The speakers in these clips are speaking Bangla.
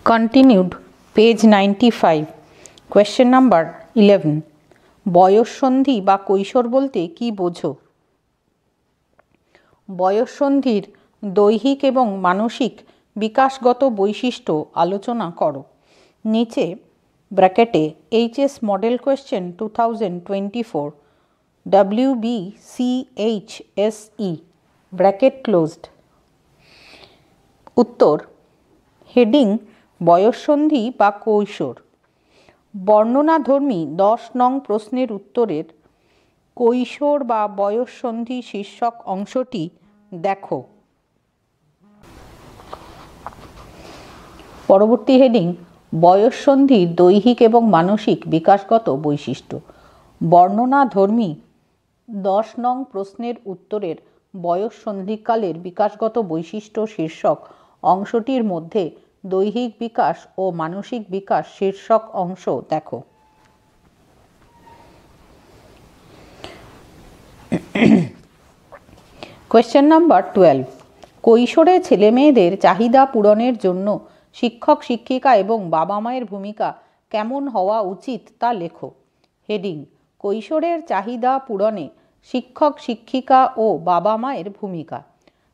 Continued, page 95, question number 11. বয়ঃসন্ধি বা কৈশোর বলতে কি বোঝো? বয়ঃসন্ধির দৈহিক এবং মানসিক বিকাশগত বৈশিষ্ট্য আলোচনা করো। নিচে ব্র্যাকেটে HS model question 2024 WBCHSE bracket closed. উত্তর, হেডিং বয়ঃসন্ধি বা কৈশোর। বর্ণনাধর্মী 10 নং প্রশ্নের উত্তরের কৈশোর বা বয়ঃসন্ধি শীর্ষক অংশটি দেখো। পরবর্তী হেডিং বয়ঃসন্ধির দৈহিক এবং মানসিক বিকাশগত বৈশিষ্ট্য। বর্ণনাধর্মী 10 নং প্রশ্নের উত্তরের বয়ঃসন্ধিকালের বিকাশগত বৈশিষ্ট্য শীর্ষক অংশটির মধ্যে দৈহিক বিকাশ ও মানসিক বিকাশ শীর্ষক অংশ দেখো। Question number 12। কৈশোরে ছেলেমেয়েদের চাহিদা পূরণের জন্য শিক্ষক শিক্ষিকা এবং বাবা মায়ের ভূমিকা কেমন হওয়া উচিত তা লেখো। হেডিং কৈশোরের চাহিদা পূরণে শিক্ষক শিক্ষিকা ও বাবা মায়ের ভূমিকা।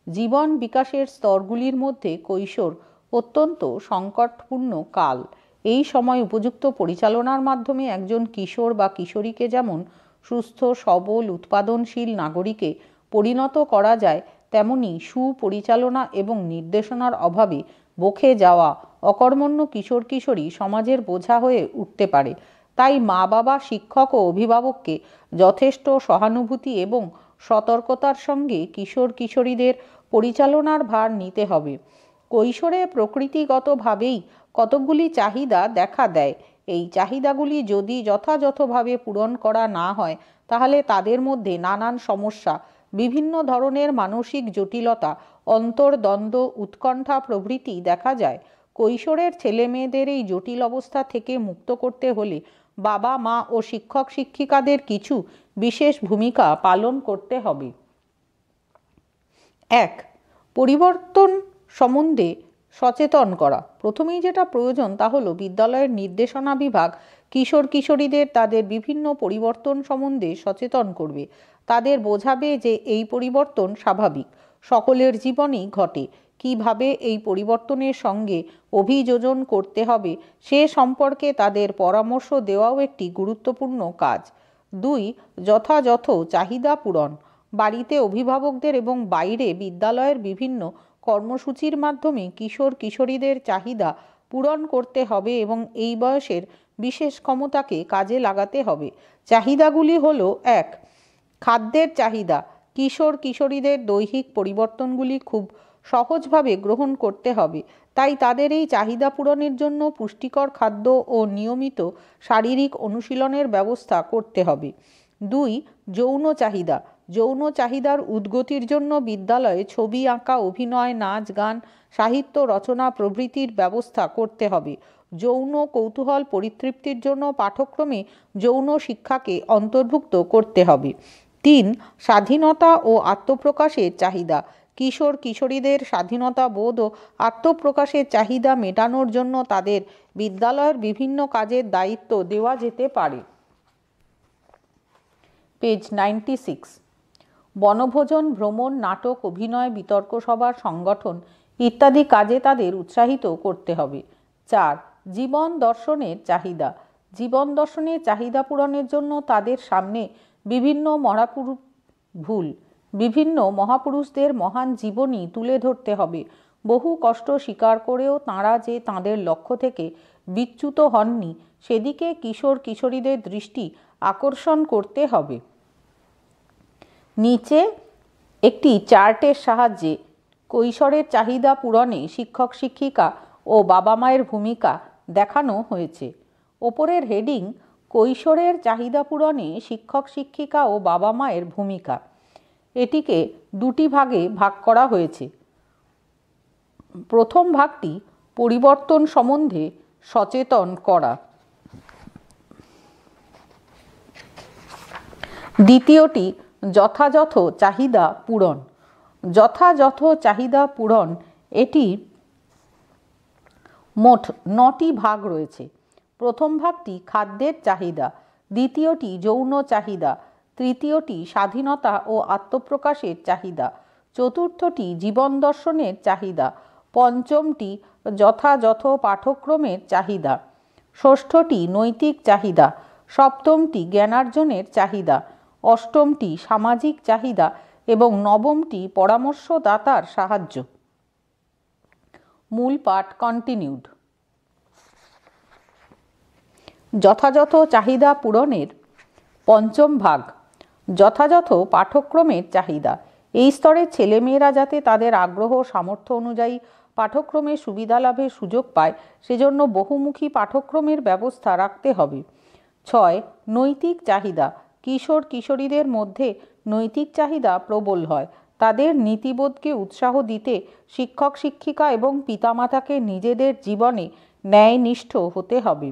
জীবন বিকাশের স্তরগুলির মধ্যে কৈশোর অত্যন্ত সংকটপূর্ণ কাল। এই সময় উপযুক্ত পরিচালনার মাধ্যমে একজন কিশোর বা কিশোরীকে যেমন সুস্থ সবল উৎপাদনশীল নাগরিকে পরিণত করা যায়, তেমনি সুপরিচালনা এবং নির্দেশনার অভাবে বকে যাওয়া অকর্মণ্য কিশোর কিশোরী সমাজের বোঝা হয়ে উঠতে পারে। তাই মা বাবা, শিক্ষক ও অভিভাবককে যথেষ্ট সহানুভূতি এবং সতর্কতার সঙ্গে কিশোর কিশোরীদের পরিচালনার ভার নিতে হবে। কৈশোরে প্রকৃতিগতভাবেই কতকগুলি চাহিদা দেখা দেয়। এই চাহিদাগুলি যদি যথাযথভাবে পূরণ করা না হয়, তাহলে তাদের মধ্যে নানান সমস্যা, বিভিন্ন ধরনের মানসিক জটিলতা, অন্তর্দ্বন্দ্ব, উৎকণ্ঠা প্রভৃতি দেখা যায়। কৈশোরের ছেলে মেয়েদের এই জটিল অবস্থা থেকে মুক্ত করতে হলে বাবা মা ও শিক্ষক শিক্ষিকাদের কিছু বিশেষ ভূমিকা পালন করতে হবে। 1. পরিবর্তন সম্বন্ধে সচেতন করা। প্রথমেই যেটা প্রয়োজন তা হলো বিদ্যালয়ের নির্দেশনা বিভাগ কিশোর কিশোরীদের তাদের বিভিন্ন পরিবর্তন সম্বন্ধে সচেতন করবে। তাদের বোঝাবে যে এই পরিবর্তন স্বাভাবিক, সকলের জীবনেই ঘটে। কিভাবে এই পরিবর্তনের সঙ্গে অভিযোজন করতে হবে সে সম্পর্কে তাদের পরামর্শ দেওয়াও একটি গুরুত্বপূর্ণ কাজ। 2. যথাযথ চাহিদা পূরণ। বাড়িতে অভিভাবকদের এবং বাইরে বিদ্যালয়ের বিভিন্ন কর্মসূচির মাধ্যমে কিশোর কিশোরীদের চাহিদা পূরণ করতে হবে এবং এই বয়সের বিশেষ ক্ষমতাকে কাজে লাগাতে হবে। চাহিদাগুলি হলো: 1. খাদ্যের চাহিদা। কিশোর কিশোরীদের দৈহিক পরিবর্তনগুলি খুব সহজভাবে গ্রহণ করতে হবে, তাই তাদের এই চাহিদা পূরণের জন্য পুষ্টিকর খাদ্য ও নিয়মিত শারীরিক অনুশীলনের ব্যবস্থা করতে হবে। 2. যৌন চাহিদা। যৌন চাহিদার উদ্গতির জন্য বিদ্যালয়ে ছবি আঁকা, অভিনয়, নাচ গান, সাহিত্য রচনা প্রভৃতির ব্যবস্থা করতে হবে। যৌন কৌতূহল পরিতৃপ্তির জন্য পাঠ্যক্রমে যৌন শিক্ষাকে অন্তর্ভুক্ত করতে হবে। 3. স্বাধীনতা ও আত্মপ্রকাশের চাহিদা। কিশোর কিশোরীদের স্বাধীনতা বোধ ও আত্মপ্রকাশের চাহিদা মেটানোর জন্য তাদের বিদ্যালয়ের বিভিন্ন কাজের দায়িত্ব দেওয়া যেতে পারে। পেজ 96। বনভোজন, ভ্রমণ, নাটক, অভিনয়, বিতর্ক সভার সংগঠন ইত্যাদি কাজে তাদের উৎসাহিত করতে হবে। 4. জীবন দর্শনের চাহিদা। জীবন দর্শনের চাহিদা পূরণের জন্য তাদের সামনে বিভিন্ন মহাপুরুষদের মহান জীবনী তুলে ধরতে হবে। বহু কষ্ট স্বীকার করেও তাঁরা যে তাঁদের লক্ষ্য থেকে বিচ্যুত হননি, সেদিকে কিশোর কিশোরীদের দৃষ্টি আকর্ষণ করতে হবে। নিচে একটি চার্টের সাহায্যে কৈশোরের চাহিদা পূরণে শিক্ষক শিক্ষিকা ও বাবা মায়ের ভূমিকা দেখানো হয়েছে। ওপরের হেডিং কৈশোরের চাহিদা পূরণে শিক্ষক শিক্ষিকা ও বাবা মায়ের ভূমিকা। এটিকে দুটি ভাগে ভাগ করা হয়েছে। প্রথম ভাগটি পরিবর্তন সম্বন্ধে সচেতন করা, দ্বিতীয়টি যথাযথ চাহিদা পূরণ। যথাযথ চাহিদা পূরণ এটি মোট 9টি ভাগ রয়েছে। প্রথম ভাগটি খাদ্যের চাহিদা, দ্বিতীয়টি যৌন চাহিদা, তৃতীয়টি স্বাধীনতা ও আত্মপ্রকাশের চাহিদা, চতুর্থটি জীবন দর্শনের চাহিদা, পঞ্চমটি যথাযথ পাঠ্যক্রমের চাহিদা, ষষ্ঠটি নৈতিক চাহিদা, সপ্তমটি জ্ঞানার্জনের চাহিদা, অষ্টমটি সামাজিক চাহিদা এবং নবমটি পরামর্শদাতার সাহায্য। মূল পাঠ কন্টিনিউড। যথাযথ চাহিদা পূরণের পঞ্চম ভাগ, যথাযথ পাঠ্যক্রমের চাহিদা। এই স্তরের ছেলেমেয়েরা যাতে তাদের আগ্রহ সামর্থ্য অনুযায়ী পাঠ্যক্রমের সুবিধা লাভের সুযোগ পায়, সেজন্য বহুমুখী পাঠ্যক্রমের ব্যবস্থা রাখতে হবে। 6. নৈতিক চাহিদা। কিশোর কিশোরীদের মধ্যে নৈতিক চাহিদা প্রবল হয়। তাদের নীতিবোধকে উৎসাহ দিতে শিক্ষক শিক্ষিকা এবং পিতামাতাকে নিজেদের জীবনে ন্যায়নিষ্ঠ হতে হবে।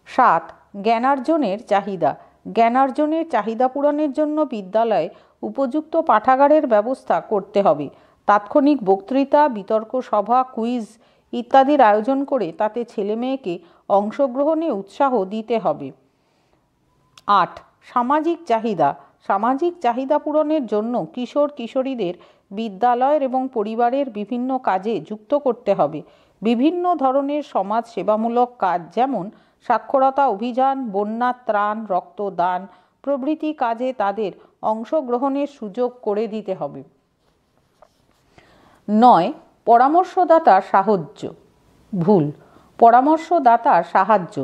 7. জ্ঞানার্জনের চাহিদা। জ্ঞানার্জনের চাহিদা পূরণের জন্য বিদ্যালয়ে উপযুক্ত পাঠাগারের ব্যবস্থা করতে হবে। তাৎক্ষণিক বক্তৃতা, বিতর্ক সভা, কুইজ ইত্যাদির আয়োজন করে তাতে ছেলেমেয়েকে অংশগ্রহণে উৎসাহ দিতে হবে। 8. সামাজিক চাহিদা। সামাজিক চাহিদা পূরণের জন্য কিশোর কিশোরীদের বিদ্যালয়ের এবং পরিবারের বিভিন্ন কাজে যুক্ত করতে হবে। বিভিন্ন ধরনের সমাজ সেবামূলক কাজ, যেমন সাক্ষরতা অভিযান, বন্যা ত্রাণ, রক্তদান প্রভৃতি কাজে তাদের অংশগ্রহণের সুযোগ করে দিতে হবে। 9. পরামর্শদাতার সাহায্য। ভুল। পরামর্শদাতার সাহায্য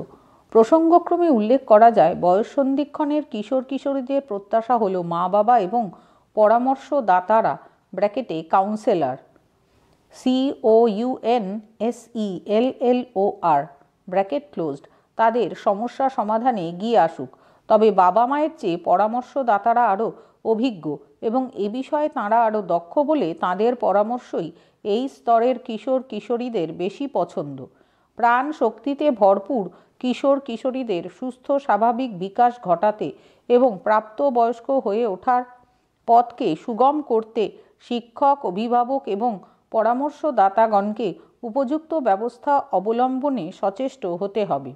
প্রসঙ্গক্রমে উল্লেখ করা যায়, বয়ঃসন্ধিক্ষণের কিশোর কিশোরীদের প্রত্যাশা হলো মা বাবা এবং পরামর্শদাতারা ব্র্যাকেটে কাউন্সেলর COUNSELLOR ব্র্যাকেট ক্লোজড তাদের সমস্যা সমাধানে এগিয়ে আসুক। তবে বাবা মায়ের চেয়ে পরামর্শদাতারা আরও অভিজ্ঞ এবং এ বিষয়ে তাঁরা আরও দক্ষ বলে তাঁদের পরামর্শই এই স্তরের কিশোর কিশোরীদের বেশি পছন্দ। প্রাণ শক্তিতে ভরপুর কিশোর কিশোরীদের সুস্থ স্বাভাবিক বিকাশ ঘটাতে এবং প্রাপ্তবয়স্ক হয়ে ওঠার পথকে সুগম করতে শিক্ষক, অভিভাবক এবং পরামর্শদাতাগণকে উপযুক্ত ব্যবস্থা অবলম্বনে সচেষ্ট হতে হবে।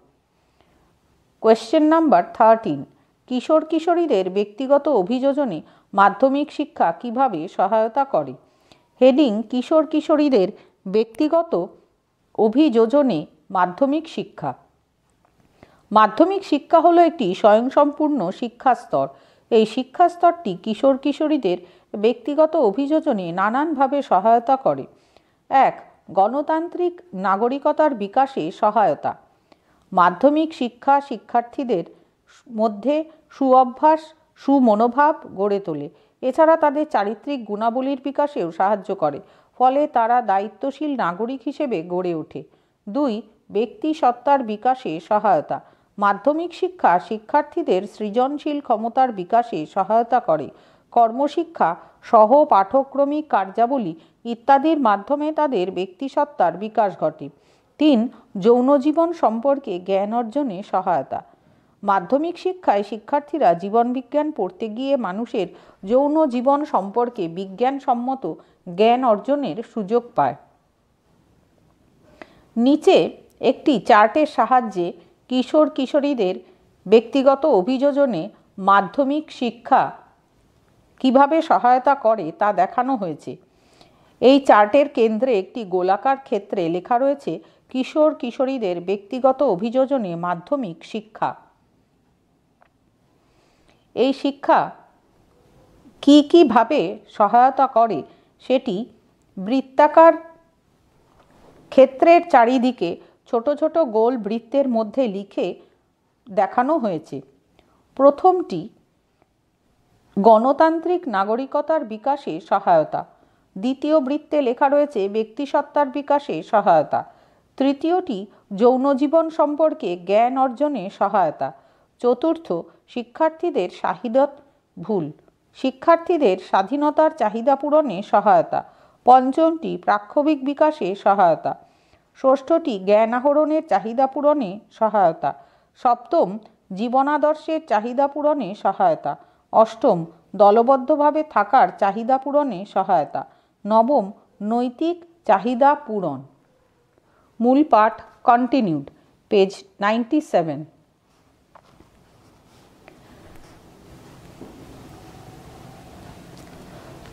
Question number 13। কিশোর কিশোরীদের ব্যক্তিগত অভিযোজনে মাধ্যমিক শিক্ষা কিভাবে সহায়তা করে? হেডিং: কিশোর কিশোরীদের ব্যক্তিগত অভিযোজনে মাধ্যমিক শিক্ষা। মাধ্যমিক শিক্ষা হলো একটি স্বয়ংসম্পূর্ণ শিক্ষাস্তর। এই শিক্ষাস্তরটি কিশোর কিশোরীদের ব্যক্তিগত অভিযোজনে নানানভাবে সহায়তা করে। 1. গণতান্ত্রিক নাগরিকতার বিকাশে সহায়তা। মাধ্যমিক শিক্ষা শিক্ষার্থীদের মধ্যে সুঅভ্যাস, সুমনোভাব গড়ে তোলে। এছাড়া তাদের চারিত্রিক গুণাবলীর বিকাশেও সাহায্য করে, ফলে তারা দায়িত্বশীল নাগরিক হিসেবে গড়ে ওঠে। 2. ব্যক্তি সত্তার বিকাশে সহায়তা। মাধ্যমিক শিক্ষা শিক্ষার্থীদের সৃজনশীল ক্ষমতার বিকাশে সহায়তা করে। কর্মশিক্ষা, সহ পাঠ্যক্রমিক কার্যাবলী ইত্যাদির মাধ্যমে তাদের ব্যক্তিসত্তার বিকাশ ঘটে। 3. যৌন জীবন সম্পর্কে জ্ঞান অর্জনে সহায়তা। মাধ্যমিক শিক্ষায় শিক্ষার্থীরা জীবনবিজ্ঞান পড়তে গিয়ে মানুষের যৌন জীবন সম্পর্কে বিজ্ঞানসম্মত জ্ঞান অর্জনের সুযোগ পায়। নিচে একটি চার্টের সাহায্যে কিশোর কিশোরীদের ব্যক্তিগত অভিযোজনে মাধ্যমিক শিক্ষা কিভাবে সহায়তা করে তা দেখানো হয়েছে। এই চার্টের কেন্দ্রে একটি গোলাকার ক্ষেত্রে লেখা রয়েছে কিশোর কিশোরীদের ব্যক্তিগত অভিযোজনে মাধ্যমিক শিক্ষা। এই শিক্ষা কিভাবে সহায়তা করে সেটি বৃত্তাকার ক্ষেত্রের চারিদিকে ছোট ছোট গোল বৃত্তের মধ্যে লিখে দেখানো হয়েছে। প্রথমটি গণতান্ত্রিক নাগরিকতার বিকাশে সহায়তা। দ্বিতীয় বৃত্তে লেখা রয়েছে ব্যক্তিসত্তার বিকাশে সহায়তা। তৃতীয়টি যৌন জীবন সম্পর্কে জ্ঞান অর্জনে সহায়তা। চতুর্থ শিক্ষার্থীদের শিক্ষার্থীদের স্বাধীনতার চাহিদা পূরণে সহায়তা। পঞ্চমটি প্রাক্ষবিক বিকাশে সহায়তা। ষষ্ঠটি জ্ঞান আহরণের চাহিদা পূরণে সহায়তা। সপ্তম জীবনাদর্শের চাহিদা পূরণে সহায়তা। অষ্টম দলবদ্ধভাবে থাকার চাহিদা পূরণে সহায়তা। নবম নৈতিক চাহিদা পূরণ। মূল পাঠ কন্টিনিউড, পেজ 97।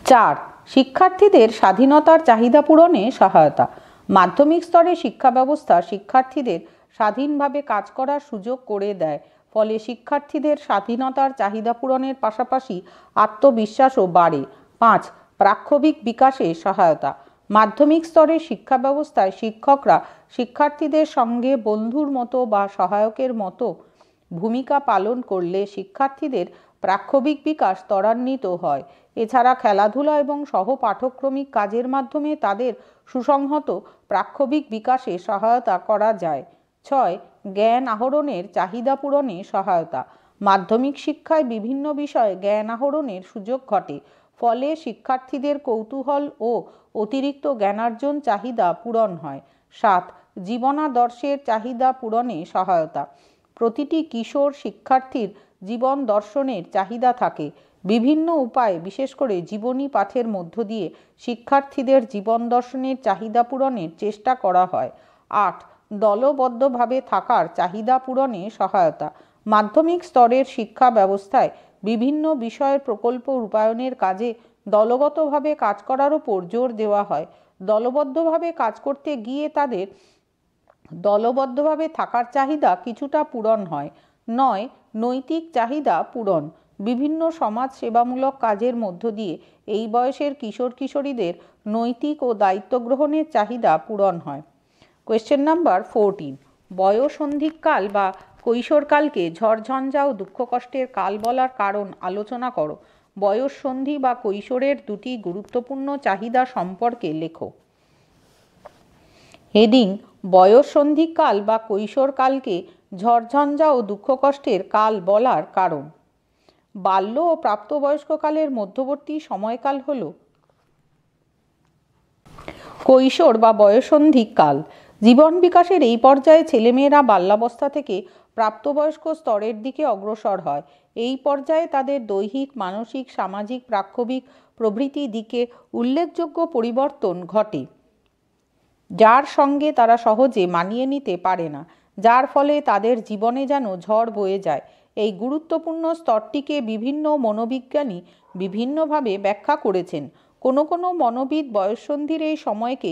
4. শিক্ষার্থীদের স্বাধীনতার চাহিদা পূরণে সহায়তা। মাধ্যমিক স্তরে শিক্ষা ব্যবস্থা শিক্ষার্থীদের স্বাধীনভাবে কাজ করার সুযোগ করে দেয়, ফলে শিক্ষার্থীদের স্বাধীনতার চাহিদা পূরণের পাশাপাশি আত্মবিশ্বাসও বাড়ে। 5. প্রাক্ষবিক বিকাশে সহায়তা। মাধ্যমিক স্তরে শিক্ষা ব্যবস্থায় শিক্ষকরা শিক্ষার্থীদের সঙ্গে বন্ধুর মতো বা সহায়কের মতো ভূমিকা পালন করলে শিক্ষার্থীদের প্রাক্ষবিক বিকাশ ত্বরান্বিত হয়। এছাড়া খেলাধুলা এবং সহপাঠক্রমিক কাজের মাধ্যমে তাদের সুসংহত প্রাক্ষবিক বিকাশে সহায়তা করা যায়। 6. জ্ঞান আহরণের চাহিদা পূরণে সহায়তা। মাধ্যমিক শিক্ষায় বিভিন্ন বিষয়ে জ্ঞান আহরণের সুযোগ ঘটে, ফলে শিক্ষার্থীদের কৌতূহল ও অতিরিক্ত জ্ঞানার্জন চাহিদা পূরণ হয়। 7. জীবনাদর্শের চাহিদা পূরণে সহায়তা। প্রতিটি কিশোর শিক্ষার্থীর জীবন দর্শনের চাহিদা থাকে। বিভিন্ন উপায়ে, বিশেষ করে জীবনী পাঠের মধ্য দিয়ে শিক্ষার্থীদের জীবন দর্শনের চাহিদা পূরণের চেষ্টা করা হয়। 8. দলবদ্ধভাবে থাকার চাহিদা পূরণে সহায়তা। মাধ্যমিক স্তরের শিক্ষা ব্যবস্থায় বিভিন্ন বিষয়ের প্রকল্প রূপায়ণের কাজে দলগতভাবে কাজ করার উপর জোর দেওয়া হয়। দলবদ্ধভাবে কাজ করতে গিয়ে তাদের দলবদ্ধভাবে থাকার চাহিদা কিছুটা পূরণ হয়। 9. নৈতিক চাহিদা পূরণ। বিভিন্ন সমাজ সেবামূলক কাজের মধ্য দিয়ে এই বয়সের কিশোর কিশোরীদের নৈতিক ও দায়িত্ব গ্রহণের চাহিদা পূরণ হয়। Question number 14। বয়ঃসন্ধিকাল বা কৈশোরকালকে ঝড়ঝঞ্ঝা ও দুঃখ কষ্টের কাল বলার কারণ আলোচনা করো। বয়ঃসন্ধি বা কৈশোরের দুটি গুরুত্বপূর্ণ চাহিদা সম্পর্কে লেখো। হেডিং: বয়ঃসন্ধিকাল বা কৈশোরকালকে ঝড়ঝঞ্ঝা ও দুঃখ কষ্টের কাল বলার কারণ। বাল্য ও প্রাপ্তবয়স্ককালের মধ্যবর্তী সময়কাল হল কৈশোর বা বয়ঃসন্ধি কাল। জীবন বিকাশের এই পর্যায়ে ছেলেমেয়েরা বাল্যাবস্থা থেকে প্রাপ্তবয়স্ক স্তরের দিকে অগ্রসর হয়। এই পর্যায়ে তাদের দৈহিক, মানসিক, সামাজিক, প্রাক্ষবিক প্রভৃতি দিকে উল্লেখযোগ্য পরিবর্তন ঘটে, যার সঙ্গে তারা সহজে মানিয়ে নিতে পারে না, যার ফলে তাদের জীবনে যেন ঝড় বয়ে যায়। এই গুরুত্বপূর্ণ স্তরটিকে বিভিন্ন মনোবিজ্ঞানী বিভিন্নভাবে ব্যাখ্যা করেছেন। কোনো কোনো মনোবিদ বয়ঃসন্ধির এই সময়কে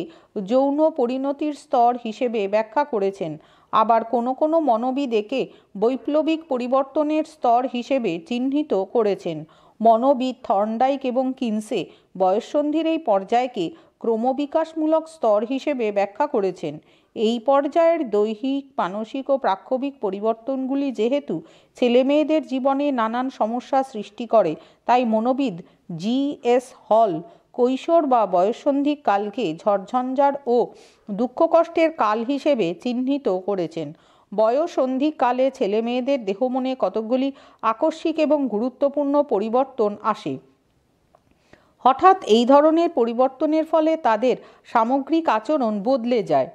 যৌন পরিণতির স্তর হিসেবে ব্যাখ্যা করেছেন, আবার কোনো কোনো মনোবিদ একে বৈপ্লবিক পরিবর্তনের স্তর হিসেবে চিহ্নিত করেছেন। মনোবিদ থর্নডাইক এবং কিনসে বয়ঃসন্ধির এই পর্যায়কে ক্রমবিকাশমূলক স্তর হিসেবে ব্যাখ্যা করেছেন। এই পর্যায়ের দৈহিক, মানসিক ও প্রাক্ষবিক পরিবর্তনগুলি যেহেতু ছেলেমেয়েদের জীবনে নানান সমস্যা সৃষ্টি করে, তাই মনোবিদ জি.এস. হল কৈশোর বা বয়ঃসন্ধি কালকে ঝড়ঝঞ্ঝার ও দুঃখ কষ্টের কাল হিসেবে চিহ্নিত করেছেন। বয়ঃসন্ধি কালে ছেলেমেয়েদের দেহমনে কতকগুলি আকস্মিক এবং গুরুত্বপূর্ণ পরিবর্তন আসে। হঠাৎ এই ধরনের পরিবর্তনের ফলে তাদের সামগ্রিক আচরণ বদলে যায়।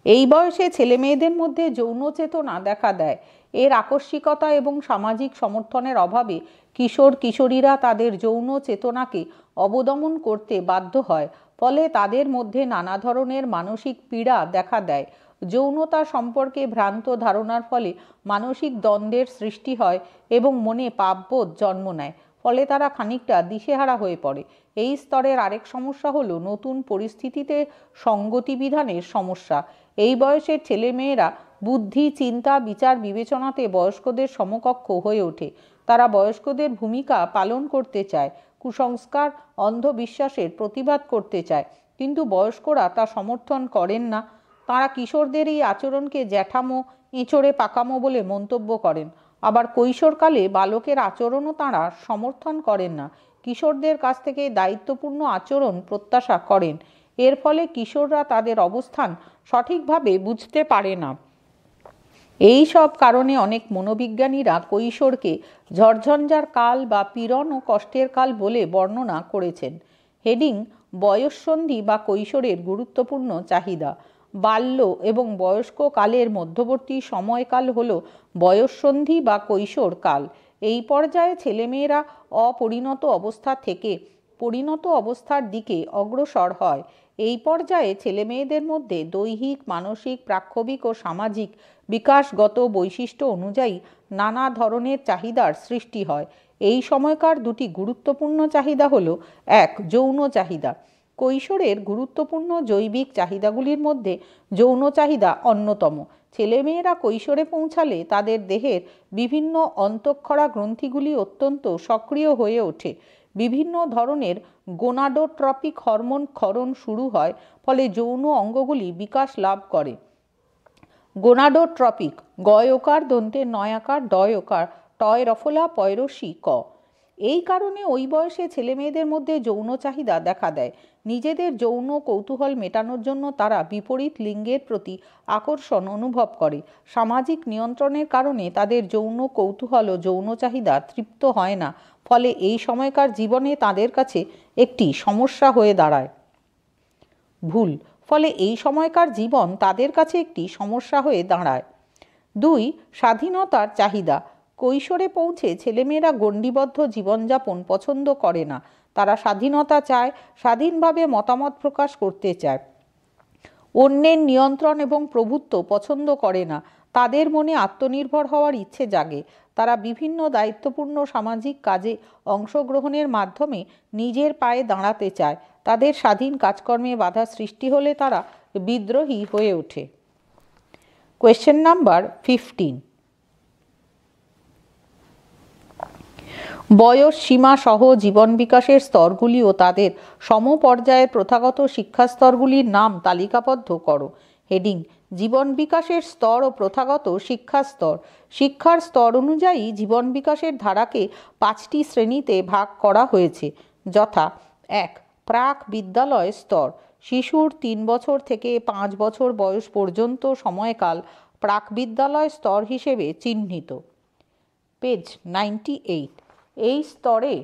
এই বয়সে ছেলেমেয়েদের মধ্যে যৌন চেতনা দেখা দেয়। এর আকস্মিকতা এবং সামাজিক সমর্থনের অভাবে কিশোর কিশোরীরা তাদের যৌন চেতনাকে অবদমন করতে বাধ্য হয়, ফলে তাদের মধ্যে নানা ধরনের মানসিক পীড়া দেখা দেয়। যৌনতা সম্পর্কে ভ্রান্ত ধারণার ফলে মানসিক দ্বন্দ্বের সৃষ্টি হয় এবং মনে পাপবোধ জন্ম নেয়, ফলে তারা খানিকটা দিশেহারা হয়ে পড়ে। এই স্তরের আরেক সমস্যা হলো নতুন পরিস্থিতিতে সঙ্গতি বিধানের সমস্যা। এই বয়সের ছেলেমেয়েরা বুদ্ধি, চিন্তা, বিচার বিবেচনাতে বয়স্কদের সমকক্ষ হয়ে ওঠে। তারা বয়স্কদের ভূমিকা পালন করতে চায়, কুসংস্কার, অন্ধবিশ্বাসের প্রতিবাদ করতে চায়, কিন্তু বয়স্করা তা সমর্থন করেন না। তারা কিশোরদের এই আচরণকে জ্যাঠামো, এঁচোড়ে পাকামো বলে মন্তব্য করেন। আবার কৈশোরকালে বালকের আচরণও তাঁরা সমর্থন করেন না, কিশোরদের কাছ থেকে দায়িত্বপূর্ণ আচরণ প্রত্যাশা করেন। এর ফলে কিশোররা তাদের অবস্থান সঠিকভাবে বুঝতে পারে না। এই সব কারণে অনেক মনোবিজ্ঞানীরা কৈশোরকে ঝড়ঝঞ্ঝার কাল বা পীড়ন ও কষ্টের কাল বলে বর্ণনা করেছেন। হেডিং: বয়ঃসন্ধি বা কৈশোরের গুরুত্বপূর্ণ চাহিদা। বাল্য এবং বয়স্ক কালের মধ্যবর্তী সময়কাল হল বয়ঃসন্ধি বা কৈশোর কাল। এই পর্যায়ে ছেলেমেয়েরা অপরিণত অবস্থা থেকে পরিণত অবস্থার দিকে অগ্রসর হয়। এই পর্যায়ে ছেলেমেয়েদের মধ্যে দৈহিক, মানসিক, প্রাক্ষবিক ও সামাজিক বিকাশগত বৈশিষ্ট্য অনুযায়ী নানা ধরনের চাহিদার সৃষ্টি হয়। এই সময়কার দুটি গুরুত্বপূর্ণ চাহিদা হলো: এক, যৌন চাহিদা। কৈশোরের গুরুত্বপূর্ণ জৈবিক চাহিদাগুলির মধ্যে যৌন চাহিদা অন্যতম। ছেলেমেয়েরা কৈশোরে পৌঁছালে তাদের দেহের বিভিন্ন অন্তঃক্ষরা গ্রন্থিগুলি অত্যন্ত সক্রিয় হয়ে ওঠে। বিভিন্ন ধরনের গোনাডোট্রপিক হরমোন ক্ষরণ শুরু হয়, ফলে যৌন অঙ্গগুলি বিকাশ লাভ করে। গোনাডোট্রপিক, গয়কার দন্তে নয়াকার ডয়কার টয় রফলা পয়রসি ক। এই কারণে ওই বয়সে ছেলেমেয়েদের মধ্যে যৌন চাহিদা দেখা দেয়। নিজেদের যৌন কৌতূহল মেটানোর জন্য তারা বিপরীত লিঙ্গের প্রতি আকর্ষণ অনুভব করে। সামাজিক নিয়ন্ত্রণের কারণে তাদের যৌন কৌতূহল ও যৌন চাহিদা তৃপ্ত হয় না, ফলে এই সময়কার জীবনে তাদের কাছে একটি সমস্যা হয়ে দাঁড়ায়। ভুল। ফলে এই সময়কার জীবন তাদের কাছে একটি সমস্যা হয়ে দাঁড়ায়। 2, স্বাধীনতার চাহিদা। কৈশোরে পৌঁছে ছেলেমেয়েরা গণ্ডিবদ্ধ জীবনযাপন পছন্দ করে না। তারা স্বাধীনতা চায়, স্বাধীনভাবে মতামত প্রকাশ করতে চায়। অন্যের নিয়ন্ত্রণ এবং প্রভুত্ব পছন্দ করে না। তাদের মনে আত্মনির্ভর হওয়ার ইচ্ছে জাগে। তারা বিভিন্ন দায়িত্বপূর্ণ সামাজিক কাজে অংশগ্রহণের মাধ্যমে নিজের পায়ে দাঁড়াতে চায়। তাদের স্বাধীন কাজকর্মে বাধা সৃষ্টি হলে তারা বিদ্রোহী হয়ে ওঠে। Question number 15। বয়স সীমা সহ জীবন বিকাশের স্তরগুলি ও তাদের সমপর্যায়ের প্রথাগত শিক্ষাস্তরগুলির নাম তালিকাবদ্ধ করো। হেডিং: জীবন বিকাশের স্তর ও প্রথাগত শিক্ষাস্তর। শিক্ষার স্তর অনুযায়ী জীবন বিকাশের ধারাকে 5টি শ্রেণীতে ভাগ করা হয়েছে, যথা: 1, প্রাক বিদ্যালয় স্তর। শিশুর 3 বছর থেকে 5 বছর বয়স পর্যন্ত সময়কাল প্রাক বিদ্যালয় স্তর হিসেবে চিহ্নিত। পেজ 98। এই স্তরে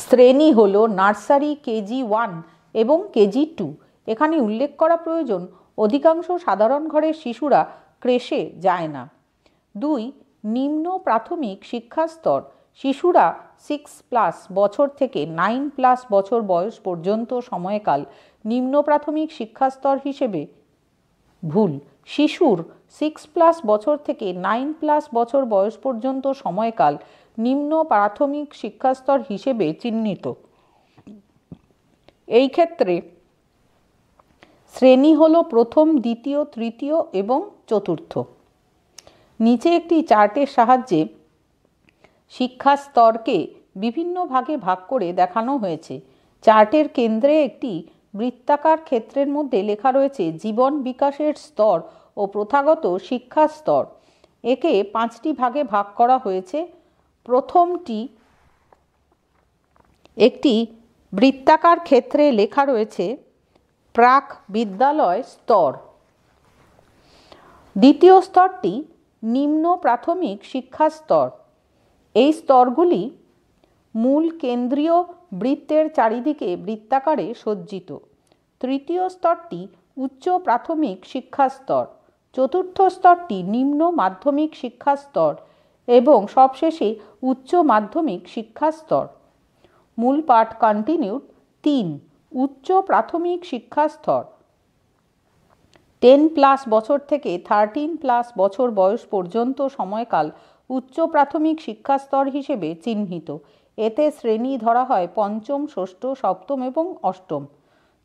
শ্রেণী হল নার্সারি, কেজি 1 এবং কেজি 2। এখানে উল্লেখ করা প্রয়োজন, অধিকাংশ সাধারণ ঘরের শিশুরা ক্রেশে যায় না। 2, নিম্ন প্রাথমিক শিক্ষাস্তর। শিশুরা 6+ বছর থেকে 9+ বছর বয়স পর্যন্ত সময়কাল নিম্ন প্রাথমিক শিক্ষাস্তর হিসেবে। ভুল। শিশুর 6+ বছর থেকে 9+ বছর বয়স পর্যন্ত সময়কাল নিম্ন প্রাথমিক শিক্ষাস্তর হিসেবে চিহ্নিত। এই ক্ষেত্রে শ্রেণী হল প্রথম, দ্বিতীয়, তৃতীয় এবং চতুর্থ। নিচে একটি চার্টের সাহায্যে শিক্ষাস্তরকে বিভিন্ন ভাগে ভাগ করে দেখানো হয়েছে। চার্টের কেন্দ্রে একটি বৃত্তাকার ক্ষেত্রের মধ্যে লেখা রয়েছে জীবন বিকাশের স্তর ও প্রথাগত শিক্ষা স্তর। একে 5টি ভাগে ভাগ করা হয়েছে। প্রথমটি একটি বৃত্তাকার ক্ষেত্রে লেখা রয়েছে প্রাক বিদ্যালয় স্তর। দ্বিতীয় স্তরটি নিম্ন প্রাথমিক শিক্ষা স্তর। এই স্তরগুলি মূল কেন্দ্রীয় বৃত্তের চারিদিকে বৃত্তাকারে সজ্জিত। তৃতীয় স্তরটি উচ্চ প্রাথমিক শিক্ষা স্তর। চতুর্থ স্তরটি নিম্ন মাধ্যমিক শিক্ষা স্তর এবং সবশেষে উচ্চ মাধ্যমিক শিক্ষা স্তর। মূল পাঠ কন্টিনিউড। 3, উচ্চ প্রাথমিক শিক্ষা স্তর। 10+ বছর থেকে 13+ বছর বয়স পর্যন্ত সময়কাল উচ্চ প্রাথমিক শিক্ষা স্তর হিসেবে চিহ্নিত। এতে শ্রেণী ধরা হয় 5ম, 6ষ্ঠ, 7ম এবং 8ম।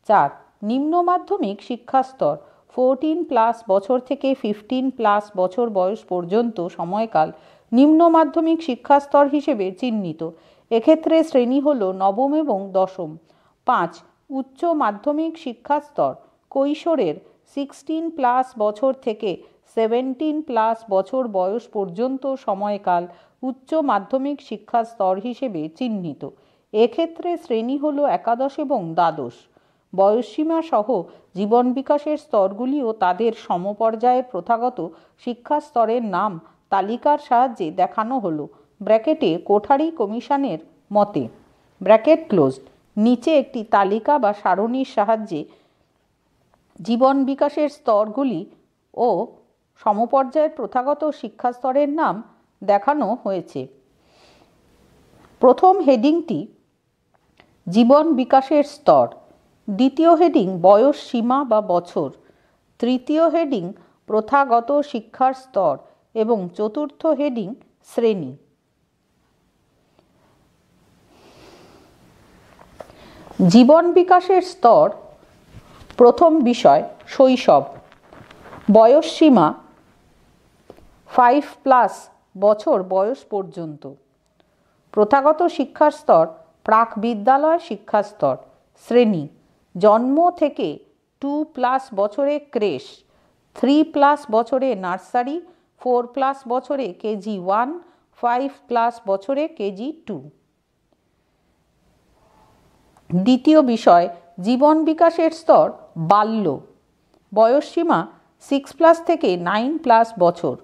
4, নিম্ন মাধ্যমিক শিক্ষা স্তর। 14+ বছর থেকে 15+ বছর বয়স পর্যন্ত সময়কাল নিম্ন মাধ্যমিক শিক্ষা স্তর হিসেবে চিহ্নিত। এক্ষেত্রে শ্রেণী হল 9ম এবং 10ম। 5, উচ্চ মাধ্যমিক শিক্ষা স্তর। কৈশোরের 16+ বছর থেকে 17+ বছর বয়স পর্যন্ত সময়কাল উচ্চ মাধ্যমিক শিক্ষা স্তর হিসেবে চিহ্নিত। এক্ষেত্রে শ্রেণী হল একাদশ এবং দ্বাদশ। বয়সসীমা সহ জীবন বিকাশের স্তরগুলি ও তাদের সমপর্যায়ের প্রথাগত শিক্ষা স্তরের নাম তালিকার সাহায্যে দেখানো হলো। ব্র্যাকেটে কোঠারি কমিশনের মতে, ব্র্যাকেট ক্লোজড। নিচে একটি তালিকা বা সারণীর সাহায্যে জীবন বিকাশের স্তরগুলি ও সমপর্যায়ের প্রথাগত শিক্ষা স্তরের নাম দেখানো হয়েছে। প্রথম হেডিংটি জীবন বিকাশের স্তর। দ্বিতীয় হেডিং বয়স সীমা বা বছর, তৃতীয় হেডিং প্রথাগত শিক্ষার স্তর এবং চতুর্থ হেডিং শ্রেণী। জীবন বিকাশের স্তর, প্রথম বিষয় শৈশব, বয়স সীমা 5+ বছর বয়স পর্যন্ত। প্রথাগত শিক্ষার স্তর প্রাক বিদ্যালয় শিক্ষা স্তর। শ্রেণী জন্ম থেকে 2+ বছরে ক্রেশ, 3+ বছরে নার্সারি, 4+ বছরে KG1, 5+ বছরে KG2। দ্বিতীয় বিষয় জীবন বিকাশের স্তর বাল্য, বয়স সীমা 6+ থেকে 9+ বছর।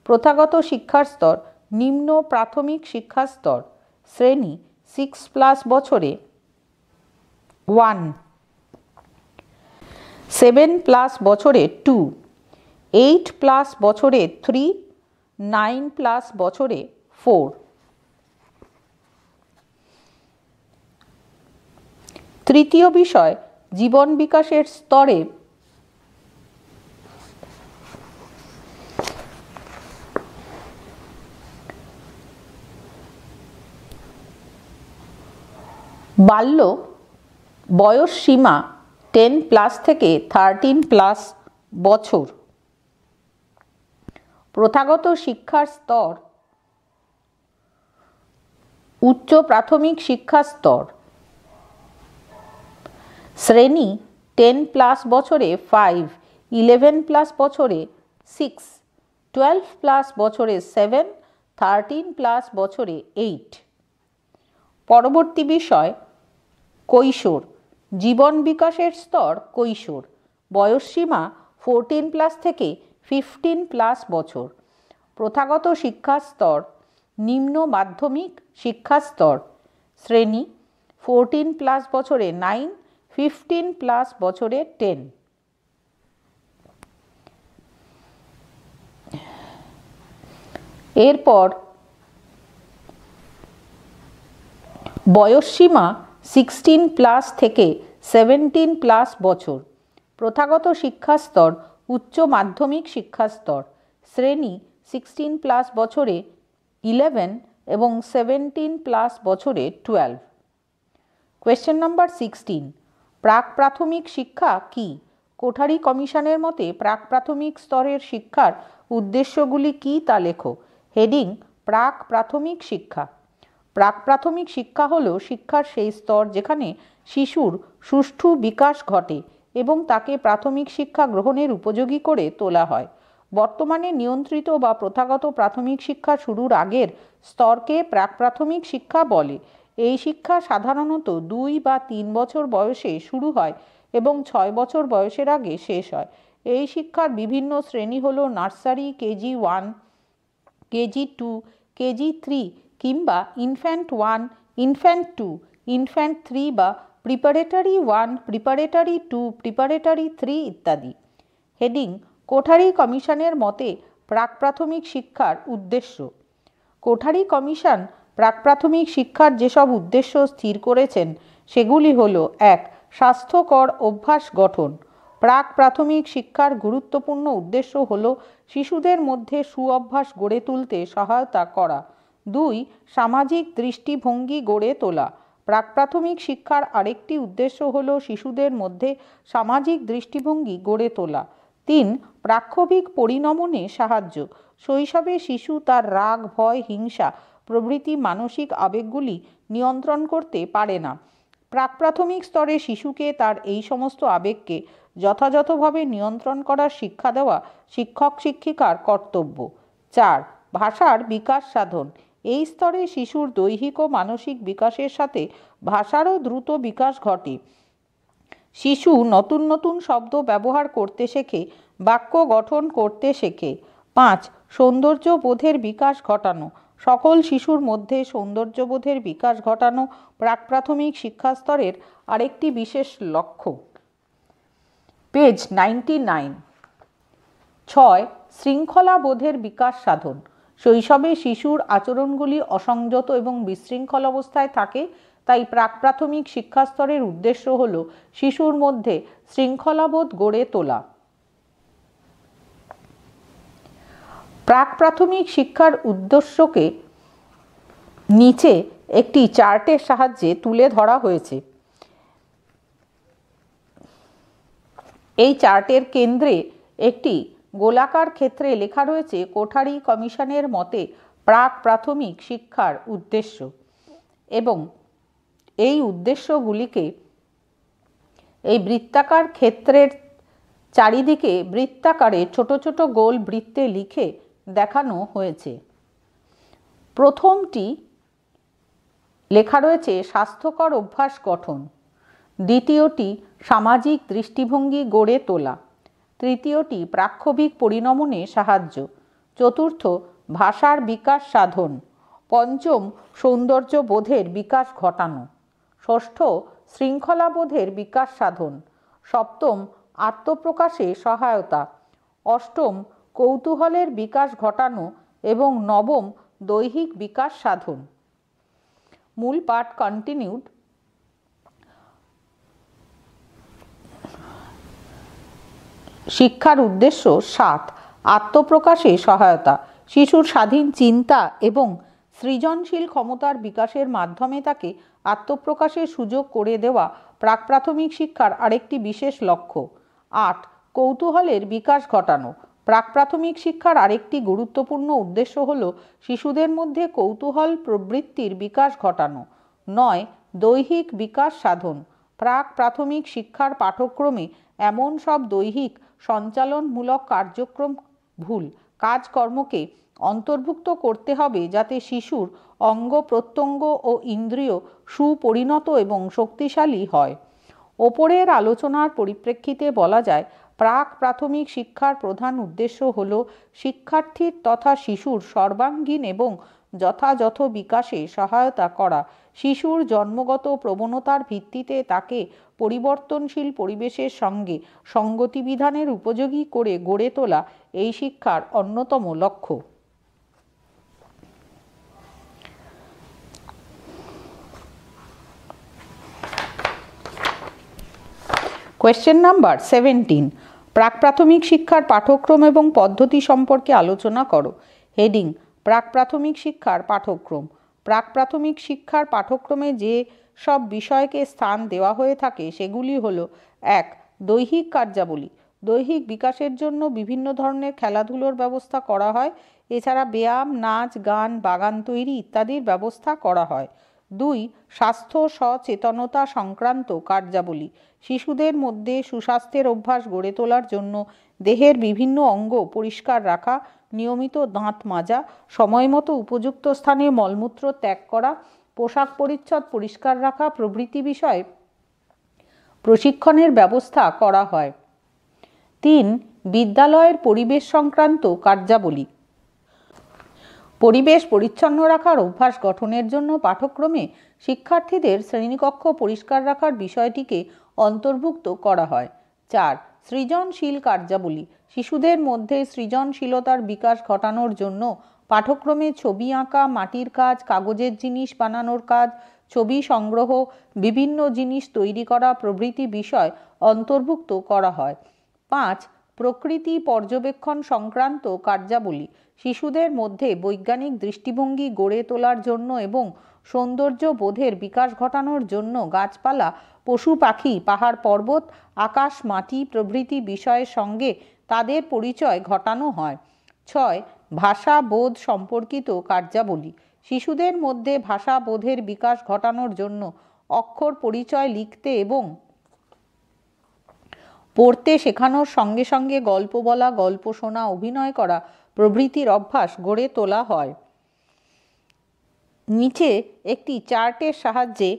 প্রথাগত শিক্ষার স্তর নিম্ন প্রাথমিক শিক্ষা স্তর। শ্রেণী 6+ বছরে 1, 7+ বছরে 2, 8+ বছরে 3, 9+ বছরে 4। তৃতীয় বিষয় জীবন বিকাশের স্তরে বাল্য, বয়স সীমা 10+ থেকে 13+ বছর। প্রথাগত শিক্ষার স্তর উচ্চ প্রাথমিক শিক্ষা স্তর। শ্রেণী 10+ বছরে 5, 11+ বছরে 6, 12+ বছরে 7, 13+ বছরে 8। পরবর্তী বিষয় কৈশোর, জীবন বিকাশের স্তর কৈশোর, বয়স সীমা 14+ থেকে 15+ বছর। প্রথাগত শিক্ষা স্তর নিম্ন মাধ্যমিক শিক্ষা স্তর। শ্রেণী 14+ বছরে 9, 15+ বছরে 10। এরপর বয়স সীমা 16+ থেকে 17+ বছর। প্রথাগত শিক্ষা স্তর উচ্চ মাধ্যমিক শিক্ষা স্তর। শ্রেণী 16+ বছরে 11 এবং 17+ বছরে 12। কোয়েশ্চেন নাম্বার 16, প্রাক প্রাথমিক শিক্ষা কি? কোঠারি কমিশনের মতে প্রাক প্রাথমিক স্তরের শিক্ষার উদ্দেশ্যগুলি কি তা লেখো। হেডিং প্রাক প্রাথমিক শিক্ষা। প্রাক প্রাথমিক শিক্ষা হল শিক্ষার সেই স্তর যেখানে শিশুর সুষ্ঠু বিকাশ ঘটে এবং তাকে প্রাথমিক শিক্ষা গ্রহণের উপযোগী করে তোলা হয়। বর্তমানে নিয়ন্ত্রিত বা প্রথাগত প্রাথমিক শিক্ষা শুরুর আগের স্তরকে প্রাক প্রাথমিক শিক্ষা বলে। এই শিক্ষা সাধারণত 2 বা 3 বছর বয়সে শুরু হয় এবং 6 বছর বয়সের আগে শেষ হয়। এই শিক্ষার বিভিন্ন শ্রেণী হল নার্সারি, KG1, KG2, KG3 কিংবা ইনফ্যান্ট 1, ইনফ্যান্ট 2, ইনফ্যান্ট 3 বা প্রিপারেটরি 1, প্রিপারেটরি 2, প্রিপারেটরি 3 ইত্যাদি। হেডিং কোঠারি কমিশনের মতে প্রাক প্রাথমিক শিক্ষার উদ্দেশ্য। কোঠারি কমিশন প্রাক প্রাথমিক শিক্ষার যেসব উদ্দেশ্য স্থির করেছেন সেগুলি হল 1. স্বাস্থ্যকর অভ্যাস গঠন। প্রাক প্রাথমিক শিক্ষার গুরুত্বপূর্ণ উদ্দেশ্য হল শিশুদের মধ্যে সুঅভ্যাস গড়ে তুলতে সহায়তা করা। 2. সামাজিক দৃষ্টিভঙ্গি গড়ে তোলা। প্রাক প্রাথমিক শিক্ষার আরেকটি উদ্দেশ্য হল শিশুদের মধ্যে সামাজিক দৃষ্টিভঙ্গি গড়ে তোলা। 3. প্রাক্ষবিক পরিণমনে সাহায্য। শৈশবে শিশু তার রাগ, ভয়, হিংসা প্রভৃতি মানসিক আবেগগুলি নিয়ন্ত্রণ করতে পারে না। প্রাক প্রাথমিক স্তরে শিশুকে তার এই সমস্ত আবেগকে যথাযথভাবে নিয়ন্ত্রণ করার শিক্ষা দেওয়া শিক্ষক শিক্ষিকার কর্তব্য। 4. ভাষার বিকাশ সাধন। এই স্তরে শিশুর দৈহিক ও মানসিক বিকাশের সাথে ভাষারও দ্রুত বিকাশ ঘটে। শিশু নতুন নতুন শব্দ ব্যবহার করতে শেখে, বাক্য গঠন করতে শেখে। 5. সৌন্দর্যবোধের বিকাশ ঘটানো। সকল শিশুর মধ্যে সৌন্দর্যবোধের বিকাশ ঘটানো প্রাক প্রাথমিক শিক্ষা স্তরের আরেকটি বিশেষ লক্ষ্য। পেজ 99। 6. শৃঙ্খলাবোধের বিকাশ সাধন। শৈশবে শিশুর আচরণগুলি অসংযত এবং বিশৃঙ্খল অবস্থায় থাকে, তাই প্রাক প্রাথমিক শিক্ষাস্তরের উদ্দেশ্য হল শিশুর মধ্যে শৃঙ্খলাবোধ গড়ে তোলা। প্রাক প্রাথমিক শিক্ষার উদ্দেশ্যকে নিচে একটি চার্টের সাহায্যে তুলে ধরা হয়েছে। এই চার্টের কেন্দ্রে একটি গোলাকার ক্ষেত্রে লেখা রয়েছে কোঠারি কমিশনের মতে প্রাক প্রাথমিক শিক্ষার উদ্দেশ্য, এবং এই উদ্দেশ্যগুলিকে এই বৃত্তাকার ক্ষেত্রের চারিদিকে বৃত্তাকারে ছোট ছোট গোল বৃত্তে লিখে দেখানো হয়েছে। প্রথমটি লেখা রয়েছে স্বাস্থ্যকর অভ্যাস গঠন, দ্বিতীয়টি সামাজিক দৃষ্টিভঙ্গি গড়ে তোলা, তৃতীয়টি প্রাক্ষবিক পরিণমনে সাহায্য, চতুর্থ ভাষার বিকাশ সাধন, পঞ্চম সৌন্দর্য বোধের বিকাশ ঘটানো, ষষ্ঠ শৃঙ্খলাবোধের বিকাশ সাধন, সপ্তম আত্মপ্রকাশে সহায়তা, অষ্টম কৌতূহলের বিকাশ ঘটানো এবং নবম দৈহিক বিকাশ সাধন। মূল পাঠ কন্টিনিউড। শিক্ষার উদ্দেশ্য 7, আত্মপ্রকাশে সহায়তা, শিশুর স্বাধীন চিন্তা এবং সৃজনশীল ক্ষমতার বিকাশের মাধ্যমে তাকে আত্মপ্রকাশের সুযোগ করে দেওয়া প্রাক প্রাথমিক শিক্ষার আরেকটি বিশেষ লক্ষ্য। 8, কৌতূহলের বিকাশ ঘটানো, প্রাক প্রাথমিক শিক্ষার আরেকটি গুরুত্বপূর্ণ উদ্দেশ্য হল শিশুদের মধ্যে কৌতূহল প্রবৃত্তির বিকাশ ঘটানো। 9, দৈহিক বিকাশ সাধন, প্রাক প্রাথমিক শিক্ষার পাঠ্যক্রমে এমন সব দৈহিক সঞ্চালনমূলক কাজকর্মকে অন্তর্ভুক্ত করতে হবে যাতে শিশুর অঙ্গ প্রত্যঙ্গ ও ইন্দ্রিয় সুপরিণত এবং শক্তিশালী হয়। ওপরের আলোচনার পরিপ্রেক্ষিতে বলা যায় প্রাক প্রাথমিক শিক্ষার প্রধান উদ্দেশ্য হল শিক্ষার্থীর তথা শিশুর সর্বাঙ্গীন এবং যথাযথ বিকাশে সহায়তা করা, শিশুর জন্মগত প্রবণতার ভিত্তিতে তাকে পরিবর্তনশীল পরিবেশের সঙ্গে সঙ্গতি বিধানের উপযোগী করে গড়ে তোলা এই শিক্ষার অন্যতম লক্ষ্য। কোয়েশ্চেন নাম্বার 17, প্রাক প্রাথমিক শিক্ষার পাঠ্যক্রম এবং পদ্ধতি সম্পর্কে আলোচনা করো। হেডিং প্রাক প্রাথমিক শিক্ষার পাঠ্যক্রম। প্রাক প্রাথমিক শিক্ষার পাঠ্যক্রমে যে সব বিষয়কে স্থান দেওয়া হয়ে থাকে সেগুলি হলো: 1, দৈহিক কার্যাবলী, দৈহিক বিকাশের জন্য বিভিন্ন ধরনের খেলাধুলোর ব্যবস্থা করা হয়। এছাড়া ব্যায়াম, নাচ, গান, বাগান তৈরি ইত্যাদির ব্যবস্থা করা হয়। 2, স্বাস্থ্য সচেতনতা সংক্রান্ত কার্যাবলী, শিশুদের মধ্যে সুস্বাস্থ্যের অভ্যাস গড়ে তোলার জন্য দেহের বিভিন্ন অঙ্গ পরিষ্কার রাখা, নিয়মিত দাঁত মাজা, সময়মতো উপযুক্ত স্থানে মলমূত্র ত্যাগ করা, পোশাক পরিচ্ছদ পরিষ্কার রাখা প্রভৃতি বিষয়ে প্রশিক্ষণের ব্যবস্থা করা হয়। 3, বিদ্যালয়ের পরিবেশ সংক্রান্ত কার্যাবলী, পরিবেশ পরিচ্ছন্ন রাখার অভ্যাস গঠনের জন্য পাঠ্যক্রমে শিক্ষার্থীদের শ্রেণীকক্ষ পরিষ্কার রাখার বিষয়টিকে অন্তর্ভুক্ত করা হয়। 4, সৃজনশীল কার্যাবলী, শিশুদের মধ্যে সৃজনশীলতার বিকাশ ঘটানোর জন্য পাঠ্যক্রমে ছবি আঁকা, মাটির কাজ, কাগজের জিনিস বানানোর কাজ, ছবি সংগ্রহ, বিভিন্ন জিনিস তৈরি করা প্রভৃতি বিষয় অন্তর্ভুক্ত করা হয়। 5, প্রকৃতি পর্যবেক্ষণ সংক্রান্ত কার্যাবলী, শিশুদের মধ্যে বৈজ্ঞানিক দৃষ্টিভঙ্গি গড়ে তোলার জন্য এবং সৌন্দর্য বোধের বিকাশ ঘটানোর জন্য গাছপালা, পশু পাখি, পাহাড় পর্বত, আকাশ, মাটি প্রভৃতি বিষয়ের সঙ্গে তাদের পরিচয় ঘটানো হয়। 6, ভাষা বোধ সম্পর্কিত কার্যাবলী, শিশুদের মধ্যে ভাষা বোধের বিকাশ ঘটানোর জন্য অক্ষর পরিচয় লিখতে এবং পড়তে শেখানোর সঙ্গে সঙ্গে গল্প বলা, গল্প শোনা, অভিনয় করা প্রভৃতির অভ্যাস গড়ে তোলা হয়। নিচে একটি চার্টের সাহায্যে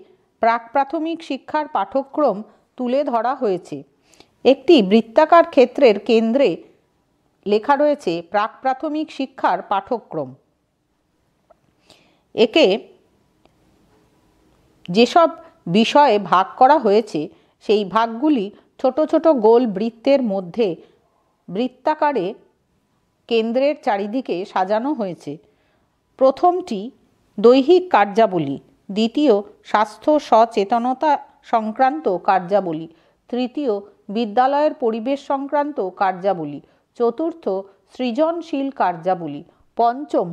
প্রাক প্রাথমিক শিক্ষার পাঠ্যক্রম তুলে ধরা হয়েছে। একটি বৃত্তাকার ক্ষেত্রের কেন্দ্রে লেখা রয়েছে প্রাক প্রাথমিক শিক্ষার পাঠ্যক্রম। একে যেসব বিষয়ে ভাগ করা হয়েছে সেই ভাগগুলি ছোট ছোট গোল বৃত্তের মধ্যে বৃত্তাকারে কেন্দ্রের চারিদিকে সাজানো হয়েছে। প্রথমটি দৈহিক কার্যাবলী, দ্বিতীয়, স্বাস্থ্য সচেতনতা সংক্রান্ত কার্যাবলী। তৃতীয়, বিদ্যালয়ের পরিবেশ সংক্রান্ত কার্যাবলী। চতুর্থ, সৃজনশীল কার্যাবলী। পঞ্চম,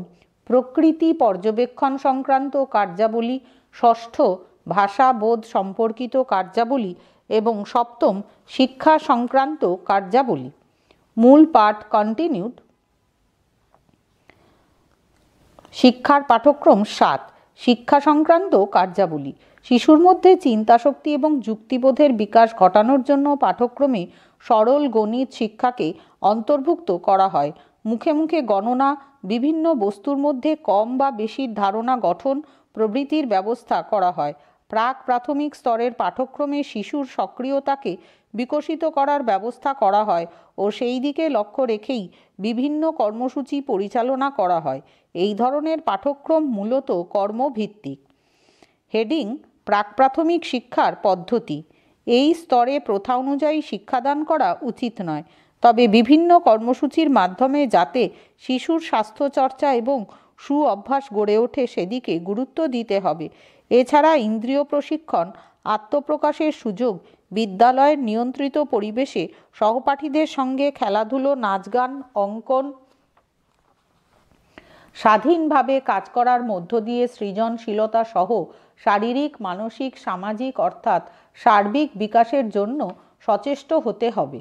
প্রকৃতি পর্যবেক্ষণ সংক্রান্ত কার্যাবলী। ষষ্ঠ, ভাষা বোধ সম্পর্কিত কার্যাবলী এবং সপ্তম, শিক্ষা সংক্রান্ত কার্যাবলী। মূল পাঠ কন্টিনিউড। শিক্ষার পাঠ্যক্রম ৭, শিক্ষা সংক্রান্ত কার্যাবলী। শিশুর মধ্যে চিন্তাশক্তি এবং যুক্তিবোধের বিকাশ ঘটানোর জন্য পাঠ্যক্রমে সরল গণিত শিক্ষাকে অন্তর্ভুক্ত করা হয়। মুখে মুখে গণনা, বিভিন্ন বস্তুর মধ্যে কম বা বেশির ধারণা গঠন প্রভৃতির ব্যবস্থা করা হয়। প্রাক প্রাথমিক স্তরের পাঠ্যক্রমে শিশুর সক্রিয়তাকে বিকশিত করার ব্যবস্থা করা হয় ও সেই দিকে লক্ষ্য রেখেই বিভিন্ন কর্মসূচি পরিচালনা করা হয়। এই ধরনের পাঠ্যক্রম মূলত কর্মভিত্তিক। হেডিং: প্রাক প্রাথমিক শিক্ষার পদ্ধতি। এই স্তরে প্রথা অনুযায়ী শিক্ষাদান করা উচিত নয়, তবে বিভিন্ন কর্মসূচির মাধ্যমে যাতে শিশুর স্বাস্থ্যচর্চা এবং সু অভ্যাস গড়ে ওঠে সেদিকে গুরুত্ব দিতে হবে। এছাড়া ইন্দ্রিয় প্রশিক্ষণ, আত্মপ্রকাশের সুযোগ, বিদ্যালয়ের নিয়ন্ত্রিত পরিবেশে সহপাঠীদের সঙ্গে খেলাধুলো, নাচ গান, অঙ্কন, স্বাধীনভাবে কাজ করার মধ্য দিয়ে সৃজনশীলতা সহ শারীরিক, মানসিক, সামাজিক অর্থাৎ সার্বিক বিকাশের জন্য সচেষ্ট হতে হবে।